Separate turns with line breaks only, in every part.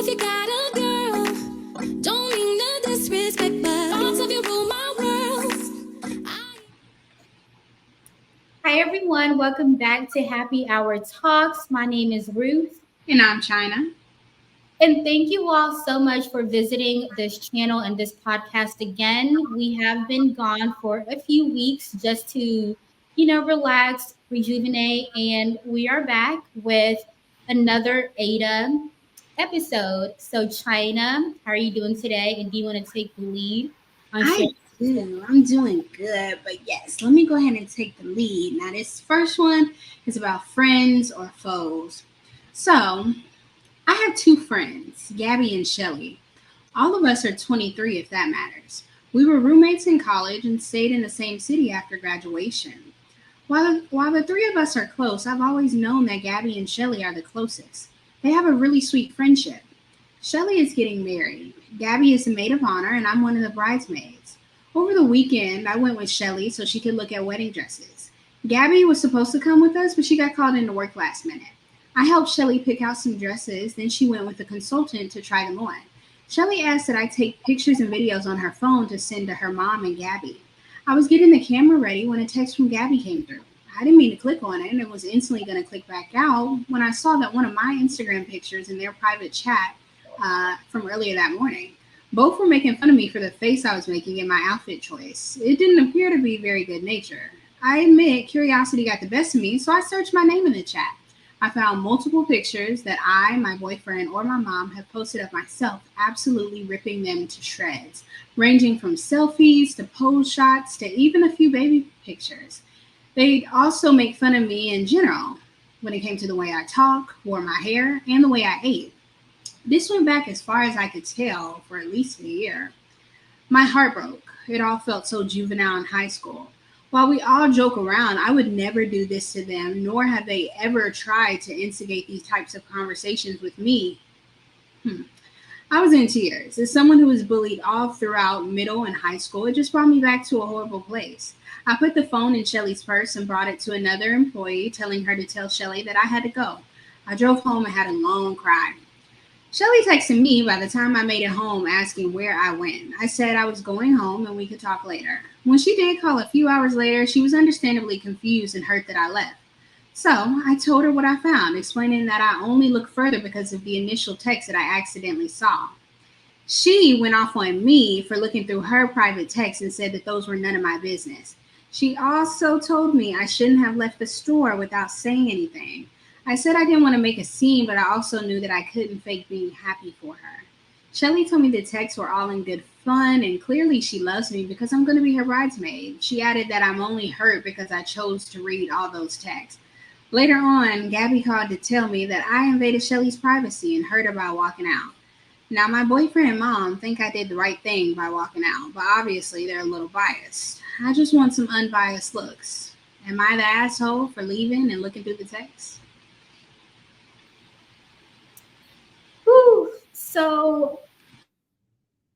if you got a girl, don't mean no disrespect, but thoughts of you rule my world.
Hi, everyone. Welcome back to Happy Hour Talks. My name is Ruth.
And I'm China.
And thank you all so much for visiting this channel and this podcast again. We have been gone for a few weeks just to, relax, rejuvenate, and we are back with another AITA episode. So, China, how are you doing today? And do you want to take the lead on sharing?
I'm doing good, but yes, let me go ahead and take the lead. Now, this first one is about friends or foes. So, I have two friends, Gabby and Shelly. All of us are 23, if that matters. We were roommates in college and stayed in the same city after graduation. While the three of us are close, I've always known that Gabby and Shelly are the closest. They have a really sweet friendship. Shelly is getting married. Gabby is the maid of honor, and I'm one of the bridesmaids. Over the weekend, I went with Shelly so she could look at wedding dresses. Gabby was supposed to come with us, but she got called into work last minute. I helped Shelly pick out some dresses, then she went with a consultant to try them on. Shelly asked that I take pictures and videos on her phone to send to her mom and Gabby. I was getting the camera ready when a text from Gabby came through. I didn't mean to click on it and was instantly going to click back out when I saw that one of my Instagram pictures in their private chat from earlier that morning. Both were making fun of me for the face I was making in my outfit choice. It didn't appear to be very good nature. I admit curiosity got the best of me, so I searched my name in the chat. I found multiple pictures that I, my boyfriend, or my mom have posted of myself, absolutely ripping them to shreds, ranging from selfies to pose shots to even a few baby pictures. They'd also make fun of me in general when it came to the way I talk, wore my hair, and the way I ate. This went back as far as I could tell for at least a year. My heart broke. It all felt so juvenile in high school. While we all joke around, I would never do this to them, nor have they ever tried to instigate these types of conversations with me. I was in tears. As someone who was bullied all throughout middle and high school, it just brought me back to a horrible place. I put the phone in Shelly's purse and brought it to another employee, telling her to tell Shelly that I had to go. I drove home and had a long cry. Shelly texted me by the time I made it home asking where I went. I said I was going home and we could talk later. When she did call a few hours later, she was understandably confused and hurt that I left. So I told her what I found, explaining that I only looked further because of the initial text that I accidentally saw. She went off on me for looking through her private texts and said that those were none of my business. She also told me I shouldn't have left the store without saying anything. I said I didn't want to make a scene, but I also knew that I couldn't fake being happy for her. Shelly told me the texts were all in good fun, and clearly she loves me because I'm going to be her bridesmaid. She added that I'm only hurt because I chose to read all those texts. Later on, Gabby called to tell me that I invaded Shelly's privacy and hurt her by walking out. Now, my boyfriend and mom think I did the right thing by walking out, but obviously they're a little biased. I just want some unbiased looks. Am I the asshole for leaving and looking through the text?
Whew. So,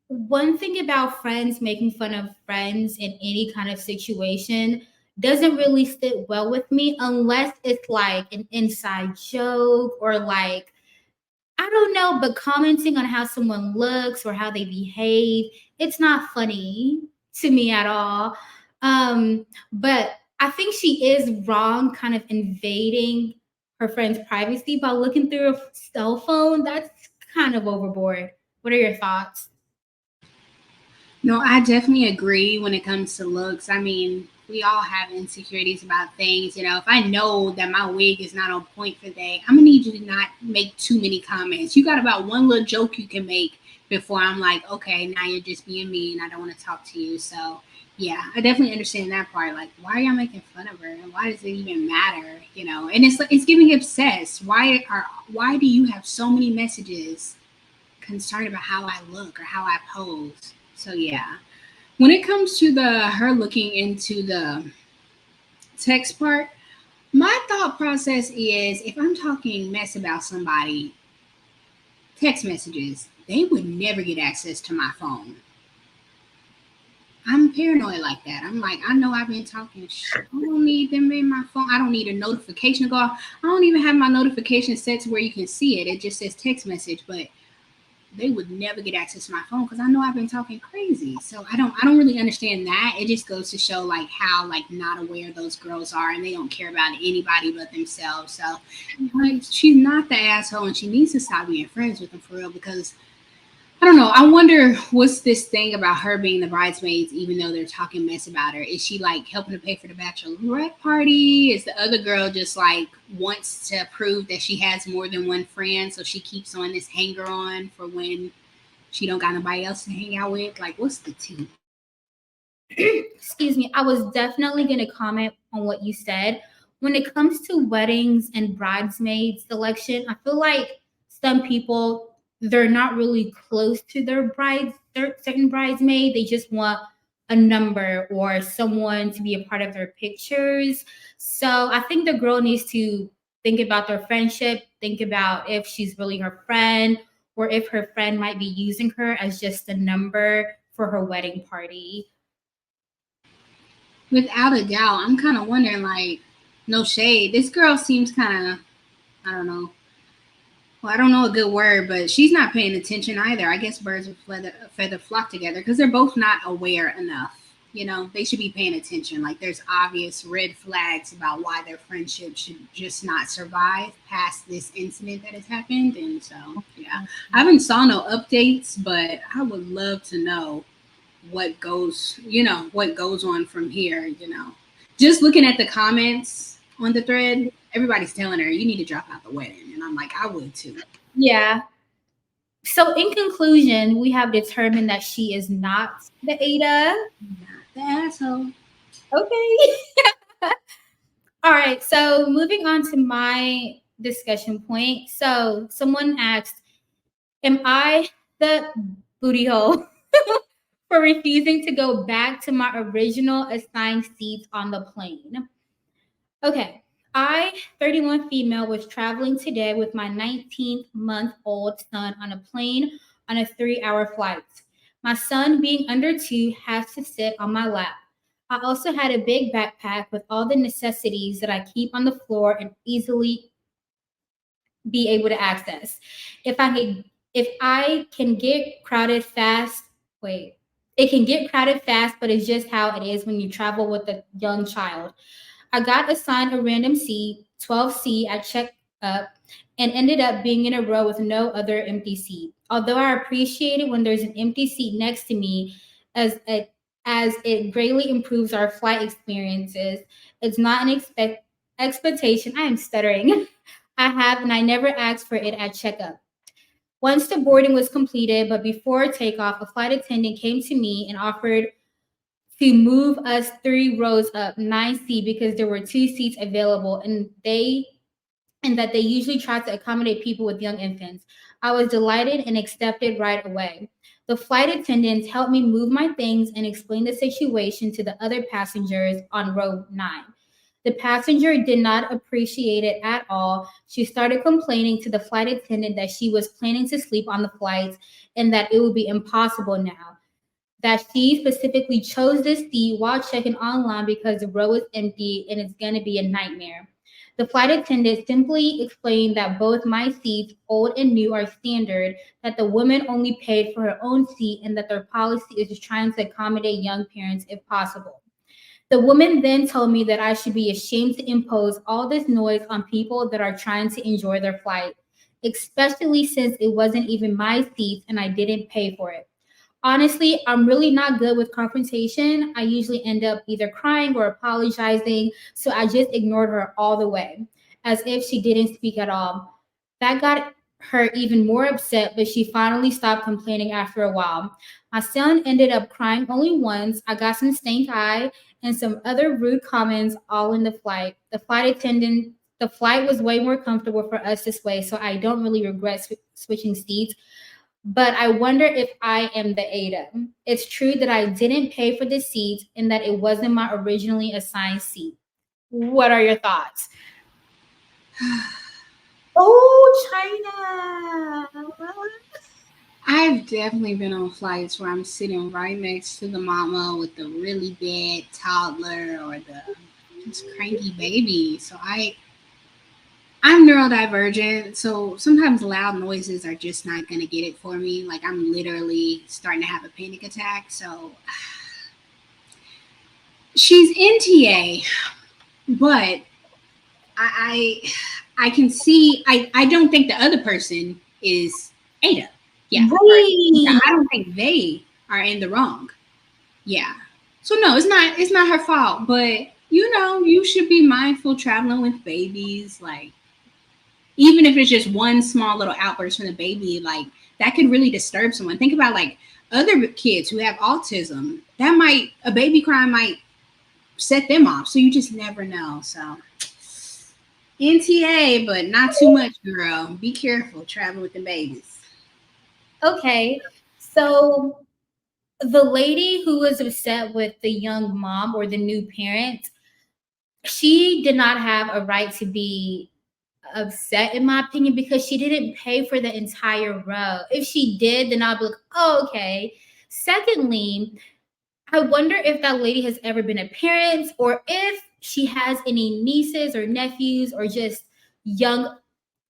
one thing about friends making fun of friends in any kind of situation doesn't really sit well with me unless it's like an inside joke or like, I don't know, but commenting on how someone looks or how they behave, it's not funny to me at all. But I think she is wrong kind of invading her friend's privacy by looking through a cell phone. That's kind of overboard. What are your thoughts?
No, I definitely agree when it comes to looks. I mean, we all have insecurities about things. If I know that my wig is not on point for the day, I'm going to need you to not make too many comments. You got about one little joke you can make before I'm like, okay, now you're just being mean. I don't want to talk to you. So, yeah, I definitely understand that part. Like, why are y'all making fun of her? And why does it even matter? And it's like, it's getting obsessed. Why do you have so many messages concerned about how I look or how I pose? So yeah, when it comes to her looking into the text part, my thought process is if I'm talking mess about somebody, text messages, they would never get access to my phone. I'm paranoid like that. I'm like, I know I've been talking shit. I don't need them in my phone. I don't need a notification to go off. I don't even have my notification set to where you can see it. It just says text message, but they would never get access to my phone because I know I've been talking crazy. So I don't really understand that. It just goes to show like how like not aware those girls are, and they don't care about anybody but themselves. So like she's not the asshole, and she needs to stop being friends with them for real because I don't know. I wonder what's this thing about her being the bridesmaids, even though they're talking mess about her. Is she like helping to pay for the bachelorette party? Is the other girl just like wants to prove that she has more than one friend, so she keeps on this hanger on for when she don't got nobody else to hang out with? Like, what's the tea?
Excuse me, I was definitely going to comment on what you said. When it comes to weddings and bridesmaid selection, I feel like some people, they're not really close to their certain bridesmaid. They just want a number or someone to be a part of their pictures. So I think the girl needs to think about their friendship, think about if she's really her friend or if her friend might be using her as just a number for her wedding party.
Without a doubt, I'm kind of wondering like, no shade. This girl seems kind of, I don't know. Well, I don't know a good word, but she's not paying attention either. I guess birds of feather flock together because they're both not aware enough. You know, they should be paying attention. Like, there's obvious red flags about why their friendship should just not survive past this incident that has happened. And so, yeah, I haven't saw no updates, but I would love to know what goes on from here. Just looking at the comments on the thread, everybody's telling her you need to drop out the wedding, and I'm like, I would too.
Yeah. So, in conclusion, we have determined that she is not the Ada.
Not the asshole.
Okay. All right. So, moving on to my discussion point. So, someone asked, am I the booty hole for refusing to go back to my original assigned seats on the plane? Okay. I, 31 female, was traveling today with my 19-month-old son on a plane on a 3-hour flight. My son, being under 2, has to sit on my lap. I also had a big backpack with all the necessities that I keep on the floor and easily be able to access. If I can get crowded fast, wait. It can get crowded fast, but it's just how it is when you travel with a young child. I got assigned a random seat, 12C, at check up, and ended up being in a row with no other empty seat. Although I appreciate it when there's an empty seat next to me, as it greatly improves our flight experiences, it's not an expectation. I am stuttering. I have, and I never asked for it at checkup. Once the boarding was completed, but before takeoff, a flight attendant came to me and offered to move us 3 rows up 9C because there were 2 seats available and that they usually try to accommodate people with young infants. I was delighted and accepted right away. The flight attendants helped me move my things and explain the situation to the other passengers on row 9. The passenger did not appreciate it at all. She started complaining to the flight attendant that she was planning to sleep on the flights and that it would be impossible now, that she specifically chose this seat while checking online because the row is empty and it's going to be a nightmare. The flight attendant simply explained that both my seats, old and new, are standard, that the woman only paid for her own seat, and that their policy is just trying to accommodate young parents if possible. The woman then told me that I should be ashamed to impose all this noise on people that are trying to enjoy their flight, especially since it wasn't even my seat and I didn't pay for it. Honestly, I'm really not good with confrontation. I usually end up either crying or apologizing, so I just ignored her all the way, as if she didn't speak at all. That got her even more upset, but she finally stopped complaining after a while. My son ended up crying only once. I got some stank eye and some other rude comments all in the flight. The flight was way more comfortable for us this way, so I don't really regret switching seats, but I wonder if I am the Ada. It's true that I didn't pay for the seat and that it wasn't my originally assigned seat. What are your thoughts? Oh, China.
I've definitely been on flights where I'm sitting right next to the mama with the really bad toddler or the just cranky baby. So I'm neurodivergent, so sometimes loud noises are just not going to get it for me. Like I'm literally starting to have a panic attack. So she's NTA, but I I can see I don't think the other person is Ada. Yeah, or yeah,
Wait.
I don't think they are in the wrong. Yeah. So no, it's not her fault, but you should be mindful traveling with babies. Like even if it's just one small little outburst from the baby, like that could really disturb someone. Think about like other kids who have autism. That might a baby cry might set them off. So you just never know. So NTA, but not too much, girl. Be careful traveling with the babies.
Okay. So the lady who was upset with the young mom or the new parent, she did not have a right to be upset, in my opinion, because she didn't pay for the entire row. If she did, then I'll be like, oh, okay. Secondly, I wonder if that lady has ever been a parent or if she has any nieces or nephews or just young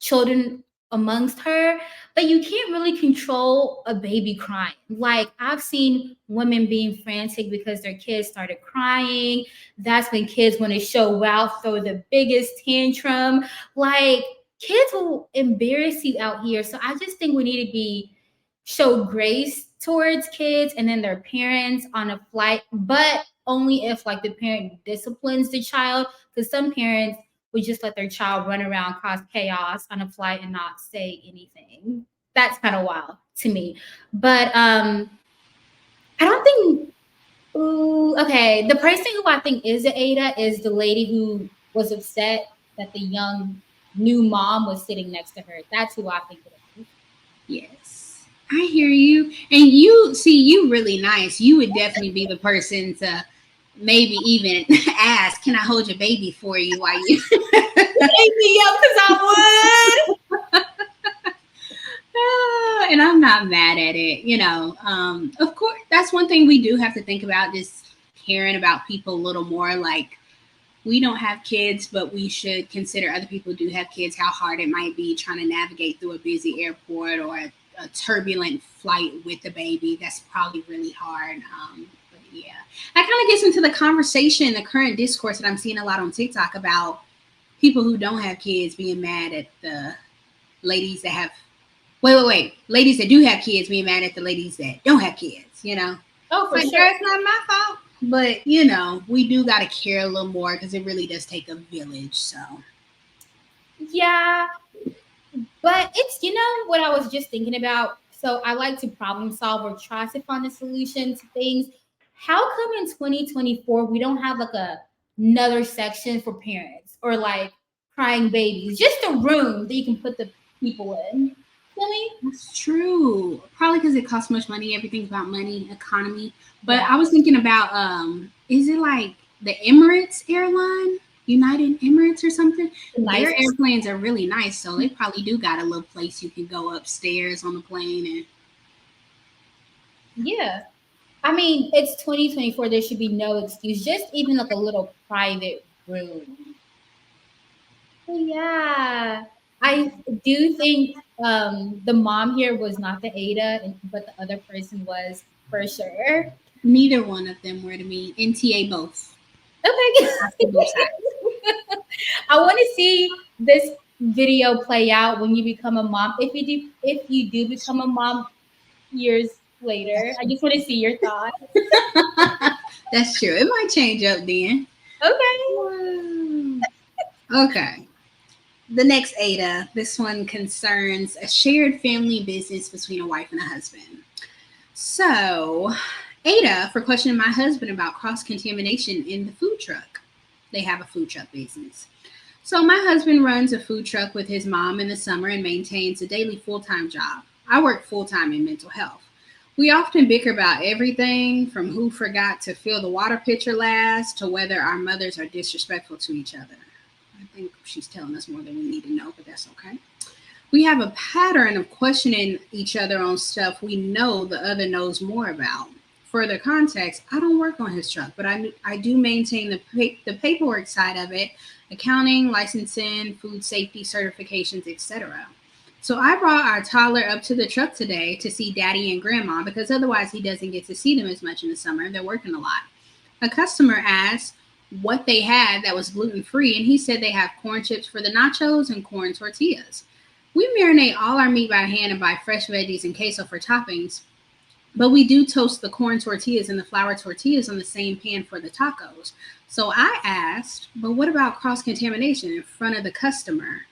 children amongst her. But you can't really control a baby crying. Like I've seen women being frantic because their kids started crying. That's when kids want to show out, throw the biggest tantrum. Like kids will embarrass you out here. So I just think we need to be show grace towards kids and then their parents on a flight, but only if like the parent disciplines the child. Because some parents would just let their child run around, cause chaos on a flight, and not say anything. That's kind of wild to me. But I don't think. Ooh, okay, the person who I think is an Ada is the lady who was upset that the young new mom was sitting next to her. That's who I think it is.
Yes. I hear you. And you see, you really nice. You would definitely be the person to maybe even ask, can I hold your baby for you while you
Baby, yo, because I would.
and I'm not mad at it, of course that's one thing we do have to think about, just caring about people a little more. Like we don't have kids, but we should consider other people do have kids, how hard it might be trying to navigate through a busy airport or a turbulent flight with the baby. That's probably really hard. But yeah, that kind of gets into the conversation, the current discourse that I'm seeing a lot on TikTok about people who don't have kids being mad at the ladies that have wait. Ladies that do have kids being mad at the ladies that don't have kids.
Oh, for
Like,
sure.
girl, it's not my fault. But, we do got to care a little more because it really does take a village. So,
Yeah, but it's what I was just thinking about. So I like to problem solve or try to find a solution to things. How come in 2024 we don't have like another section for parents or like crying babies? Just a room that you can put the people in. Feel me?
that's true. Probably because it costs much money. Everything's about money, economy. But
Yeah.
I was thinking about, is it like the Emirates airline? United Emirates or something? Their
Nice.
airplanes are really nice. So they probably do got a little place you can go upstairs on the plane and
Yeah. I mean, it's 2024. There should be no excuse. Just even like a little private room. Yeah, I do think the mom here was not the Ada, but the other person was for sure.
neither one of them were to me. NTA both.
Okay,
I see both sides.
I want to see this video play out when you become a mom. If you do become a mom years later, I just want to see your thoughts.
That's true. It might change up then.
Okay.
Okay. The next ADA, this one concerns a shared family business between a wife and a husband. So, ADA for questioning my husband about cross contamination in the food truck. They have a food truck business. So, my husband runs a food truck with his mom in the summer and maintains a daily full time job. I work full time in mental health. We often bicker about everything from who forgot to fill the water pitcher last to whether our mothers are disrespectful to each other. I think she's telling us more than we need to know, but that's okay. We have a pattern of questioning each other on stuff we know the other knows more about. further context, I don't work on his truck, but I do maintain the paperwork side of it, accounting, licensing, food safety certifications, etc. So I brought our toddler up to the truck today to see daddy and grandma because otherwise he doesn't get to see them as much in the summer. They're working a lot. A customer asked what they had that was gluten free, and he said they have corn chips for the nachos and corn tortillas. We marinate all our meat by hand and buy fresh veggies and queso for toppings, but we do toast the corn tortillas and the flour tortillas on the same pan for the tacos. So I asked, but what about cross contamination in front of the customer?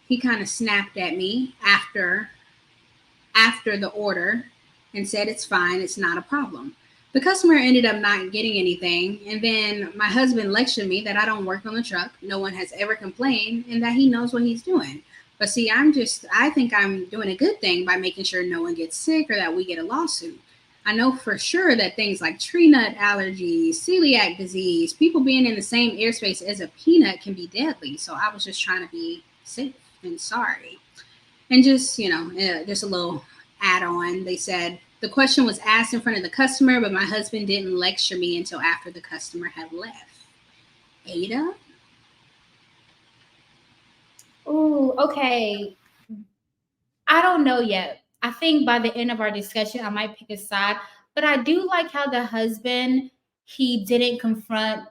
He kind of snapped at me after the order and said it's fine, it's not a problem. The customer ended up not getting anything, and then my husband lectured me that I don't work on the truck, no one has ever complained, and that he knows what he's doing. But see, I think I'm doing a good thing by making sure no one gets sick or that we get a lawsuit. I know for sure that things like tree nut allergies, celiac disease, people being in the same airspace as a peanut can be deadly. So I was just trying to be safe and sorry. And just, just a little add on. They said the question was asked in front of the customer, but my husband didn't lecture me until after the customer had left. Ada?
Oh, okay. I don't know yet. I think by the end of our discussion, I might pick a side. But I do like how the husband, he didn't confront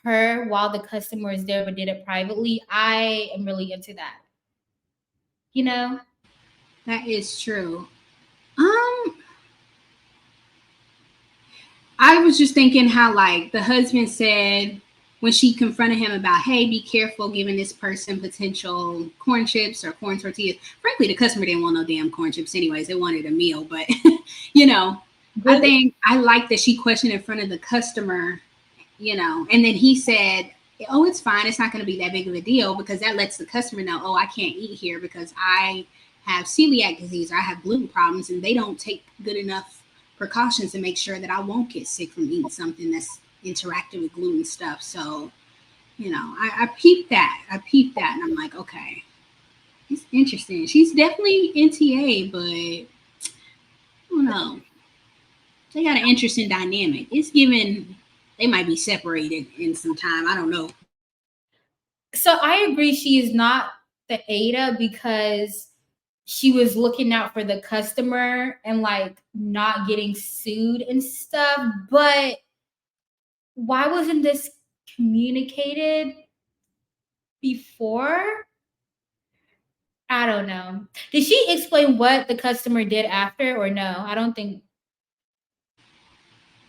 her while the customer is there, but did it privately. I am really into that. You know?
That is true. I was just thinking how, like, the husband said when she confronted him about, hey, be careful giving this person potential corn chips or corn tortillas. Frankly, the customer didn't want no damn corn chips anyways. They wanted a meal. But, I think I like that she questioned in front of the customer, and then he said, oh, it's fine. It's not going to be that big of a deal because that lets the customer know, oh, I can't eat here because I have celiac disease or I have gluten problems, and they don't take good enough precautions to make sure that I won't get sick from eating something that's interacting with gluten stuff. So, I peeped that. And I'm like, okay, it's interesting. She's definitely NTA, but I don't know. They got an interesting dynamic. It's given they might be separated in some time. I don't know.
So I agree she is not the AITA because she was looking out for the customer and like not getting sued and stuff. But why wasn't this communicated before? I don't know. Did she explain what the customer did after or no? I don't think.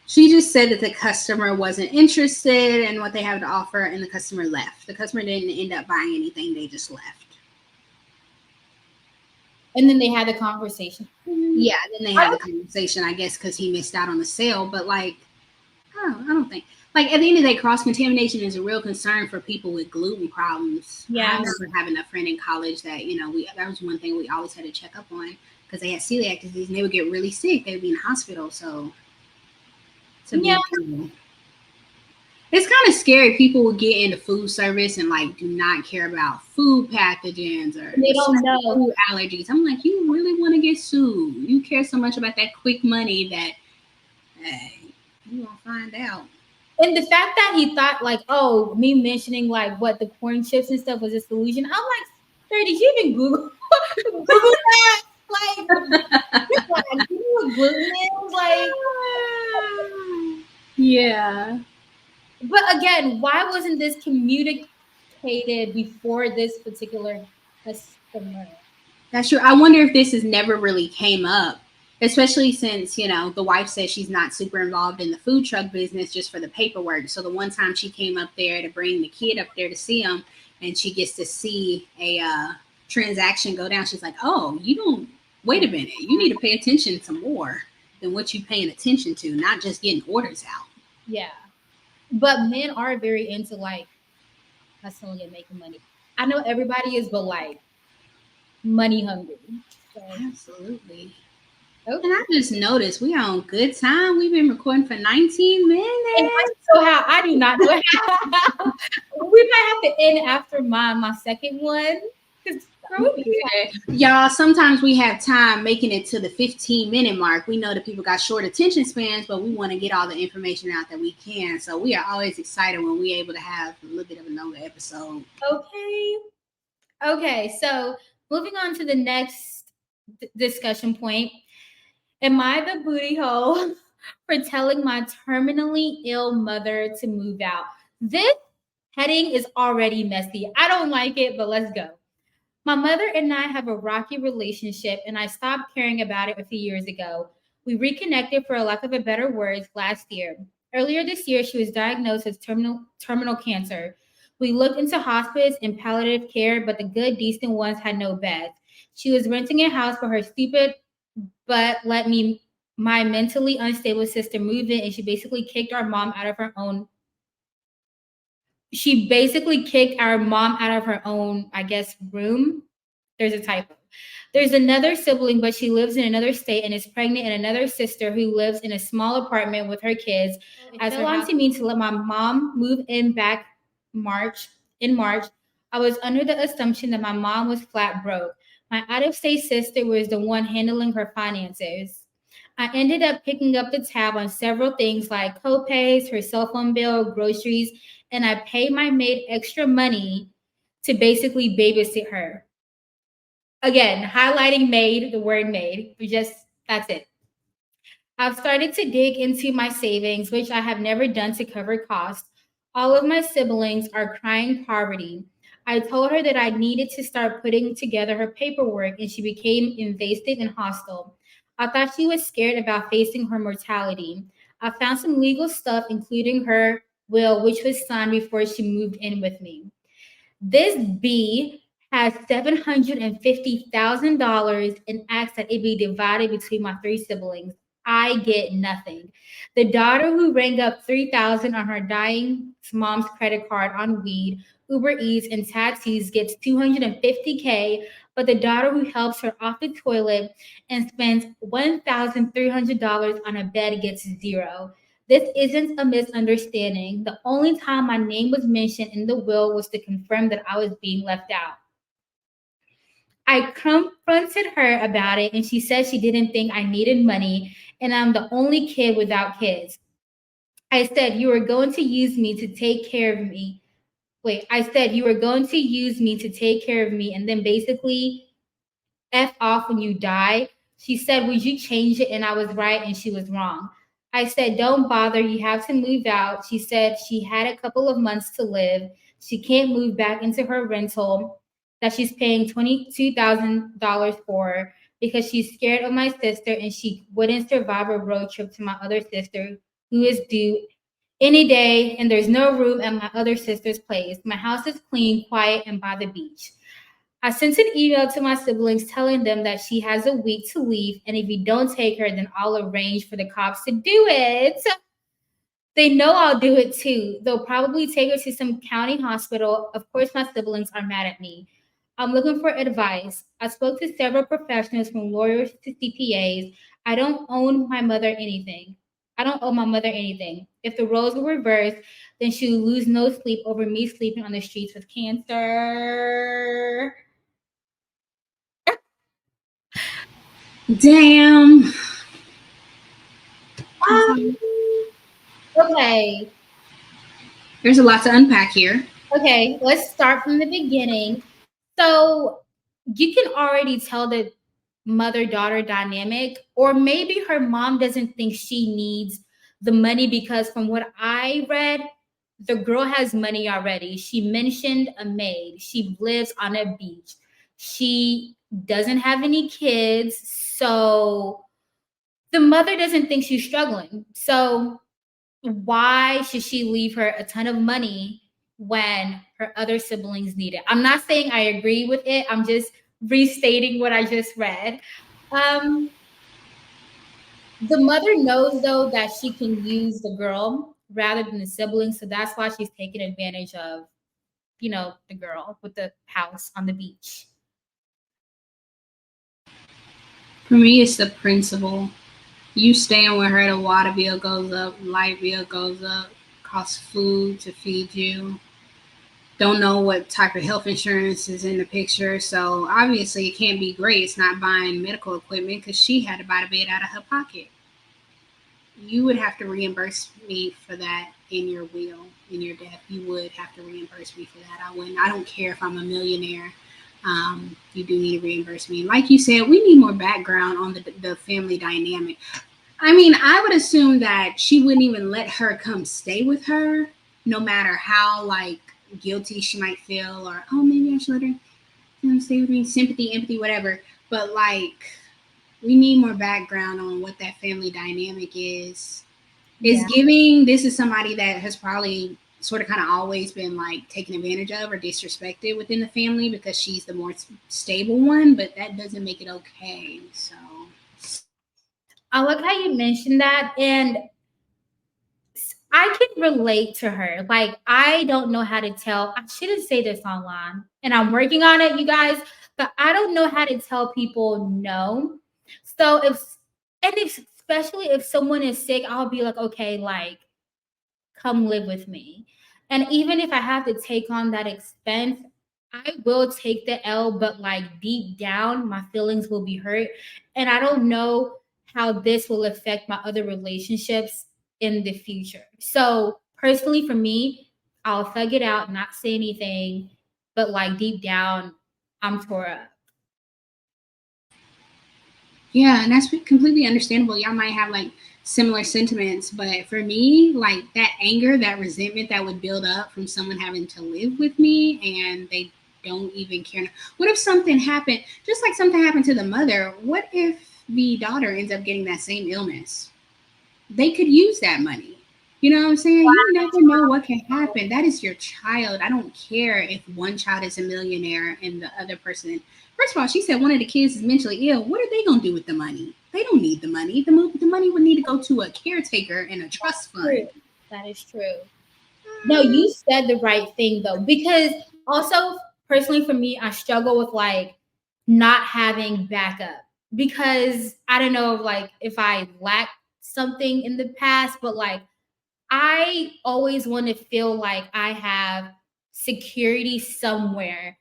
She just said that the customer wasn't interested in what they have to offer and the customer left. The customer didn't end up buying anything. They just left.
And then they had the conversation.
Yeah, then they had the conversation, I guess, because he missed out on the sale. But, like, I don't think. Like, at the end of the day, cross-contamination is a real concern for people with gluten problems.
Yeah.
I remember having a friend in college that, that was one thing we always had to check up on because they had celiac disease and they would get really sick. They would be in the hospital. So, it's a big deal. It's kind of scary. People will get into food service and like do not care about food pathogens or
they don't know
food allergies. I'm like, you really want to get sued? You care so much about that quick money that you won't find out.
And the fact that he thought like, oh, me mentioning like what the corn chips and stuff was a solution. I'm like, sir, did you even Google that? Like, Google gluten is like,
yeah.
But again, why wasn't this communicated before this particular customer?
That's true. I wonder if this has never really came up, especially since, the wife says she's not super involved in the food truck business just for the paperwork. So the one time she came up there to bring the kid up there to see him and she gets to see a transaction go down, she's like, oh, wait a minute. You need to pay attention to more than what you're paying attention to, not just getting orders out.
Yeah. But men are very into like hustling and making money. I know everybody is, but like money hungry. So.
Absolutely.
Okay.
And I just noticed we are on good time. We've been recording for 19 minutes.
So how I do not know how. We might have to end after my second one because girl, we be fine.
Y'all, sometimes we have time making it to the 15-minute mark. We know that people got short attention spans, but we want to get all the information out that we can. So we are always excited when we're able to have a little bit of a longer episode.
Okay, so moving on to the next discussion point. Am I the booty hole for telling my terminally ill mother to move out? This heading is already messy. I don't like it, but let's go. My mother and I have a rocky relationship, and I stopped caring about it a few years ago. We reconnected, for a lack of a better words, last year. Earlier this year, she was diagnosed with terminal cancer. We looked into hospice and palliative care, but the good, decent ones had no beds. She was renting a house for her stupid but let me my mentally unstable sister move in, and she basically kicked our mom out of her own. She basically kicked our mom out of her own, I guess, room. There's a typo. There's another sibling, but she lives in another state and is pregnant, and another sister who lives in a small apartment with her kids. It fell onto me to let my mom move in back in March. I was under the assumption that my mom was flat broke. My out-of-state sister was the one handling her finances. I ended up picking up the tab on several things like co-pays, her cell phone bill, groceries, and I paid my maid extra money to basically babysit her. Again, highlighting maid, the word maid. That's it. I've started to dig into my savings, which I have never done to cover costs. All of my siblings are crying poverty. I told her that I needed to start putting together her paperwork, and she became invasive and hostile. I thought she was scared about facing her mortality. I found some legal stuff, including her will, which was signed before she moved in with me. This B has $750,000 and asks that it be divided between my three siblings. I get nothing. The daughter who rang up $3,000 on her dying mom's credit card on weed, Uber Eats, and tattoos gets $250K, but the daughter who helps her off the toilet and spends $1,300 on a bed gets zero. This isn't a misunderstanding. The only time my name was mentioned in the will was to confirm that I was being left out. I confronted her about it, and she said she didn't think I needed money, and I'm the only kid without kids. I said, you are going to use me to take care of me. I said, you are going to use me to take care of me, and then basically F off when you die. She said, would you change it? And I was right, and she was wrong. I said, don't bother. You have to move out. She said she had a couple of months to live. She can't move back into her rental that she's paying $22,000 for because she's scared of my sister and she wouldn't survive a road trip to my other sister who is due any day, and there's no room at my other sister's place. My house is clean, quiet, and by the beach. I sent an email to my siblings telling them that she has a week to leave, and if you don't take her, then I'll arrange for the cops to do it. They know I'll do it too. They'll probably take her to some county hospital. Of course, my siblings are mad at me. I'm looking for advice. I spoke to several professionals from lawyers to CPAs. I don't owe my mother anything. If the roles were reversed, then she would lose no sleep over me sleeping on the streets with cancer.
Damn.
Okay.
There's a lot to unpack here.
Okay, let's start from the beginning. So you can already tell the mother-daughter dynamic, or maybe her mom doesn't think she needs the money because from what I read, the girl has money already. She mentioned a maid. She lives on a beach. She doesn't have any kids. So the mother doesn't think she's struggling. So why should she leave her a ton of money when her other siblings need it? I'm not saying I agree with it. I'm just restating what I just read. The mother knows though that she can use the girl rather than the siblings, so that's why she's taking advantage of, the girl with the house on the beach.
For me, it's the principle. You staying with her, the water bill goes up, light bill goes up, costs food to feed you. don't know what type of health insurance is in the picture. So obviously it can't be great. It's not buying medical equipment because she had to buy the bed out of her pocket. You would have to reimburse me for that in your will, in your death. You would have to reimburse me for that. I wouldn't. I don't care if I'm a millionaire. You do need to reimburse me. Like you said, we need more background on the family dynamic. I mean, I would assume that she wouldn't even let her come stay with her, no matter how like guilty she might feel, or oh maybe I should let her stay with me, sympathy, empathy, whatever. But like, we need more background on what that family dynamic is. Is
Yeah.
giving this is somebody that has probably sort of kind of always been like taken advantage of or disrespected within the family because she's the more stable one, but that doesn't make it okay. So
I like how you mentioned that, and I can relate to her. Like, I don't know how to tell. I shouldn't say this online, and I'm working on it, you guys. But I don't know how to tell people no. So especially if someone is sick, I'll be like, okay, like, come live with me. And even if I have to take on that expense, I will take the L, but like deep down, my feelings will be hurt. And I don't know how this will affect my other relationships in the future. So, personally, for me, I'll thug it out, not say anything, but like deep down, I'm tore up.
yeah, and that's completely understandable. Y'all might have like similar sentiments, but for me, like that anger, that resentment that would build up from someone having to live with me and they don't even care. What if something happened, just like something happened to the mother? What if the daughter ends up getting that same illness? They could use that money. You know what I'm saying? You never know what can happen. That is your child. I don't care if one child is a millionaire and the other person. First of all, she said one of the kids is mentally ill. What are they going to do with the money? They don't need the money. The money would need to go to a caretaker and a trust
True.
fund.
That is true. No, you said the right thing though, because also personally for me, I struggle with like not having backup because I don't know like if I lack something in the past, but like I always want to feel like I have security somewhere.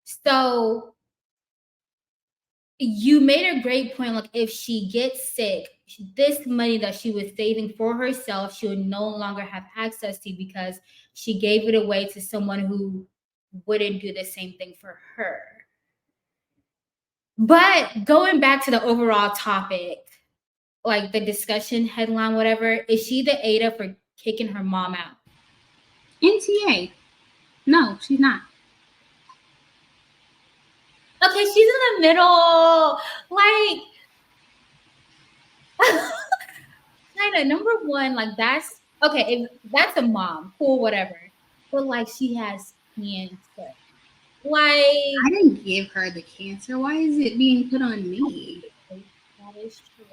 So you made a great point. Like, if she gets sick, this money that she was saving for herself, she would no longer have access to because she gave it away to someone who wouldn't do the same thing for her. But going back to the overall topic, like the discussion headline, whatever, is she the AITA for kicking her mom out?
NTA. No, she's not.
Okay, she's in the middle. Like, China, number one, like that's okay. If that's a mom, cool, whatever. But like, she has cancer.
I
Like,
didn't give her the cancer. Why is it being put on me?
that is true.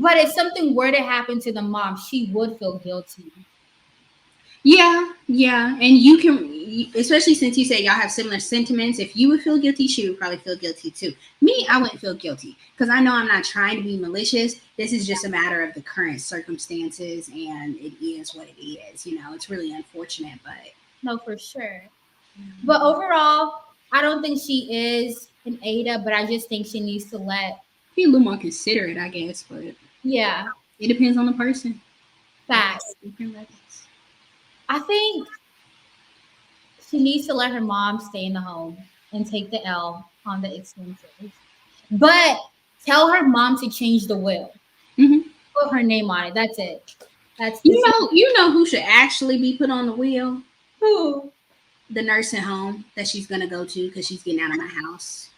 But if something were to happen to the mom, she would feel guilty.
Yeah, yeah, and you can, especially since you said y'all have similar sentiments. If you would feel guilty, she would probably feel guilty too. Me, I wouldn't feel guilty because I know I'm not trying to be malicious. This is just a matter of the current circumstances, and it is what it is. You know, it's really unfortunate, but
No, for sure. But overall, I don't think she is an AITA, but I just think she needs to
be a little more considerate, I guess. But
yeah,
it depends on the person.
facts.
Different levels.
I think she needs to let her mom stay in the home and take the L on the expenses. But tell her mom to change the will.
Hmm.
Put her name on it. That's it. That's the
You know who should actually be put on the wheel?
who.
The nursing home that she's gonna go to because she's getting out of my house.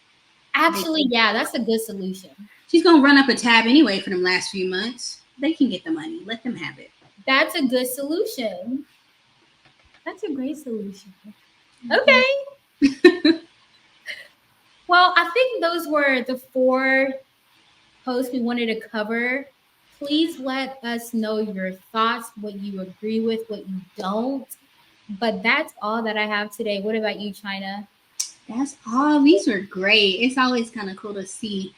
Actually, yeah, that's a good solution.
She's gonna run up a tab anyway for them last few months. They can get the money. Let them have it.
That's a good solution. That's a great solution. Okay. Well, I think those were the 4 posts we wanted to cover. Please let us know your thoughts, what you agree with, what you don't. But that's all that I have today. What about you, China?
That's all. These were great. It's always kind of cool to see.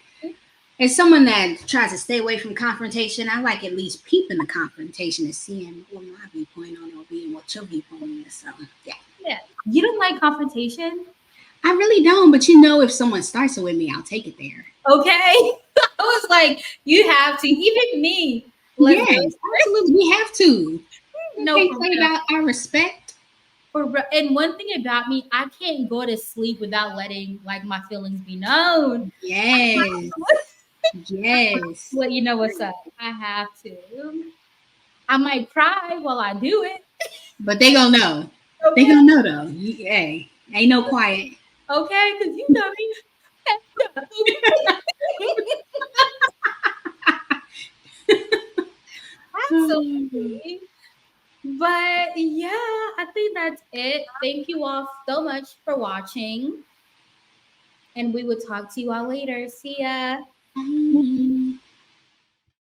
As someone that tries to stay away from confrontation, I like at least peeping the confrontation and seeing what my viewpoint on it will be and what your viewpoint is. So, yeah.
Yeah. You don't like confrontation?
I really don't, but you know, if someone starts it with me, I'll take it there.
Okay. I was like, you have to. Even me. Let's
Yes,
go.
absolutely. We have to. We
No,
can't
for
play
real.
about our respect.
And one thing about me, I can't go to sleep without letting like my feelings be known.
Yes. Yes.
Let you know what's up. I have to. I might cry while I do it.
But they gonna know. They
Okay.
gonna know though. Hey, ain't no quiet.
Okay, because you know me.
Hmm.
Absolutely. But yeah, I think that's it. Thank you all so much for watching. And we will talk to you all later. See ya.
Bye.